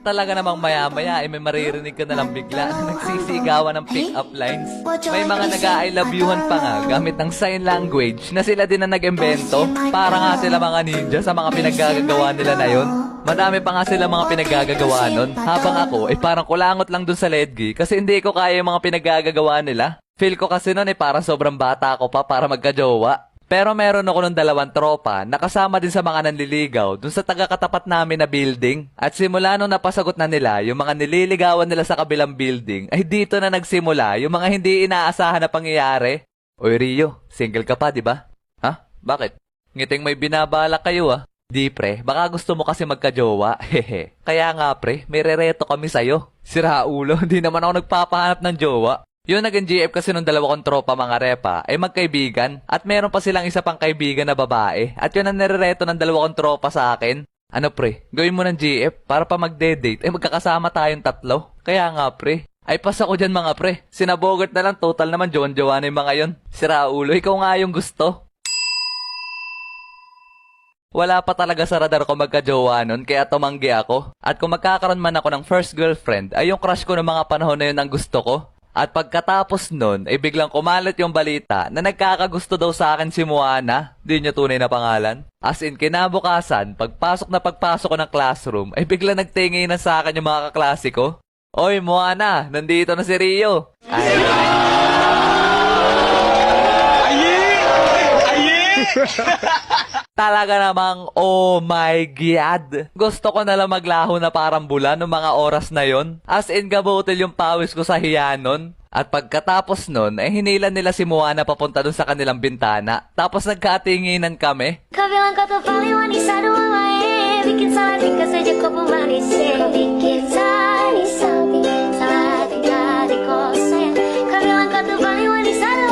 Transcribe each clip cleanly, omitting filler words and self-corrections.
Talaga namang maya-maya ay may maririnig ka na lang bigla na nagsisigawan ng pick-up lines. May mga nag-I love youhan pa nga gamit ng sign language na sila din na nag-imbento. Para nga sila mga ninja sa mga pinaggagawa nila na yon. Madami pa nga sila mga pinaggagawa nun. Habang ako ay parang kulangot lang dun sa ledgi kasi hindi ko kaya yung mga pinaggagawa nila. Feel ko kasi nun ay parang sobrang bata ko pa para magkajowa. Pero meron ako ng 2 tropa na kasama din sa mga nanliligaw dun sa taga-katapat namin na building. At simula nung napasagot na nila yung mga nililigawan nila sa kabilang building, ay dito na nagsimula yung mga hindi inaasahan na pangyayari. Oy Rio, single ka pa, di ba? Ha? Bakit? Ngiting may binabalak kayo ah. Di pre, baka gusto mo kasi magkajowa. Hehe. Kaya nga pre, may rereto kami sa'yo. Sira ulo, hindi naman ako nagpapahanap ng jowa. Yung naging GF kasi nung 2 kong tropa mga repa ay magkaibigan at meron pa silang isa pang kaibigan na babae at yun ang nirereto ng 2 kong tropa sa akin. Ano pre, gawin mo ng GF para pa magde-date ay magkakasama tayong 3. Kaya nga pre, ay pas ako dyan mga pre. Sinabogart na lang, total naman jowa na yung mga yon. Sira ulo, ikaw nga yung gusto. Wala pa talaga sa radar ko magka-jowa nun kaya tumanggi ako. At kung magkakaroon man ako ng first girlfriend ay yung crush ko ng mga panahon na yun ang gusto ko. At pagkatapos nun, ay biglang kumalat yung balita na nagkakagusto daw sa akin si Moana. Di niya tunay na pangalan. As in, kinabukasan, pagpasok ko ng classroom, ay biglang nagtingin na sa akin yung mga kaklase ko. Oy, Moana, nandito na si Rio. Ay, talaga namang, oh my God. Gusto ko na lang maglaho na parang bula noong mga oras na yon. As in, gabutil yung pawis ko sa hiyanon. At pagkatapos nun, ay hinilan nila si Moana papunta dun sa kanilang bintana. Tapos nagkatinginan kami. Kau bilang kau tuh paling manis aduh bikin salah tingkah saja kau pun manis kau bikin manis salah tingkah di kau sayang. Kau bilang kau tuh paling manis aduh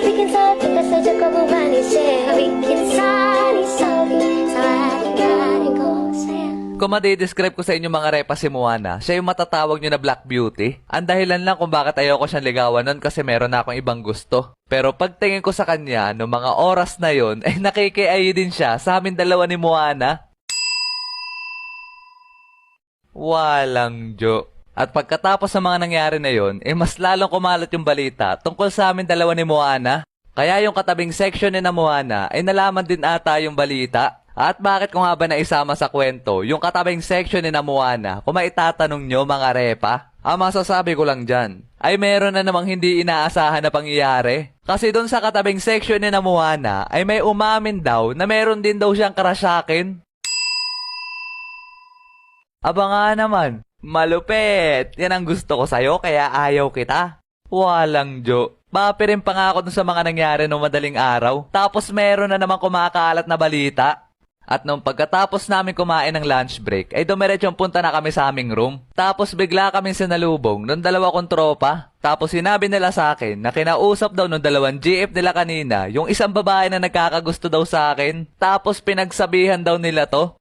bikin salah tingkah saja kau pun manis kau bikin manis salah tingkah di kau sayang. Kung madidescribe ko sa inyo mga repa si Moana, siya yung matatawag nyo na Black Beauty. Ang dahilan lang kung bakit ayoko siyang ligawan nun kasi meron na akong ibang gusto. Pero pagtingin ko sa kanya, no mga oras na yon, ay nakikiayi din siya sa amin dalawa ni Moana. Walang jo. At pagkatapos ng mga nangyari na yon, mas lalong kumalat yung balita tungkol sa amin dalawa ni Moana. Kaya yung katabing section ni na Moana ay nalaman din ata yung balita. At bakit ko nga ba naisama sa kwento yung katabing section ni na Moana kung maitatanong nyo mga repa? Ang masasabi ko lang dyan ay meron na namang hindi inaasahan na pangyayari. Kasi doon sa katabing section ni na Moana ay may umamin daw na meron din daw siyang crush sa akin. Aba nga naman, malupit. Yan ang gusto ko sa'yo kaya ayaw kita. Walang jo. Papirin pa nga ako dun sa mga nangyari noong madaling araw. Tapos meron na namang kumakalat na balita. At nung pagkatapos namin kumain ng lunch break, ay dumiretsyong punta na kami sa aming room. Tapos bigla kaming sinalubong nung 2 kong tropa. Tapos sinabi nila sa akin na kinausap daw nung 2 GF nila kanina yung isang babae na nagkakagusto daw sa akin. Tapos pinagsabihan daw nila to.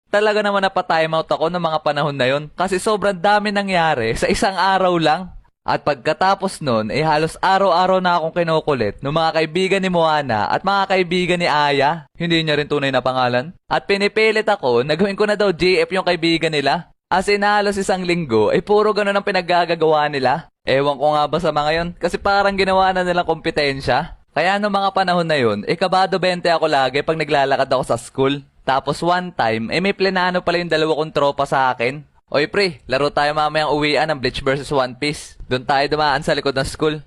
Talaga naman napatime out ako ng mga panahon na yon kasi sobrang dami nangyari sa isang araw lang. At pagkatapos nun, halos araw-araw na akong kinukulit ng mga kaibigan ni Moana at mga kaibigan ni Aya. Hindi niya rin tunay na pangalan. At pinipilit ako na gawin ko na daw GF yung kaibigan nila. As in halos isang linggo, puro ganun ang pinaggagawa nila. Ewan ko nga ba sa mga yon kasi parang ginawa na nilang kompetensya. Kaya noong mga panahon na yun, kabado 20 ako lagi pag naglalakad ako sa school. Tapos one time, may plenano pala yung 2 kong tropa sa akin. Oy pre, laro tayo mamayang uwian ng Bleach vs One Piece. Doon tayo dumaan sa likod ng school.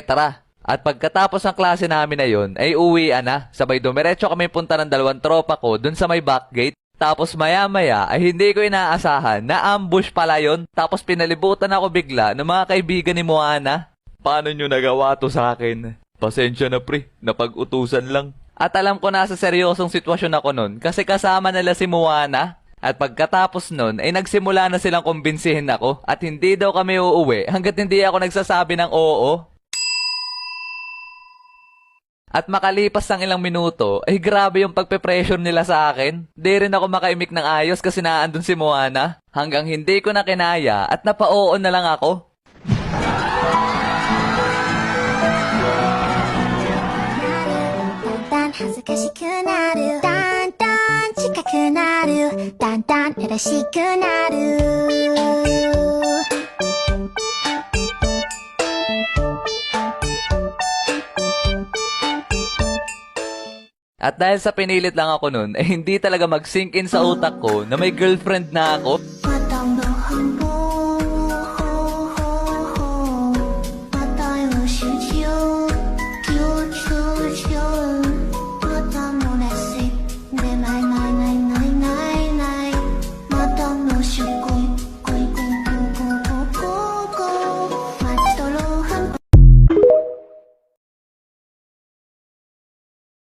Tara. At pagkatapos ng klase namin na yun, ay uwian na. Sabay dumiretso kami punta ng 2 tropa ko doon sa may back gate. Tapos maya-maya ay hindi ko inaasahan na ambush pala yun. Tapos pinalibutan ako bigla ng mga kaibigan ni Moana. Paano nyo nagawa to sa akin? Pasensya na pre, napag-utusan lang. At alam ko na sa seryosong sitwasyon ako nun kasi kasama nila si Moana. At pagkatapos nun, nagsimula na silang kumbinsihin ako at hindi daw kami uuwi hanggat hindi ako nagsasabi ng oo. At makalipas ng ilang minuto, grabe yung pagpe-pressure nila sa akin. Di rin ako makaimik ng ayos kasi naandun si Moana. Hanggang hindi ko na kinaya at napa-oo na lang ako. くなるだんだん嬉しくなるAt dahil sa pinilit lang ako nun, eh hindi talaga mag-sink in sa utak ko na may girlfriend na ako.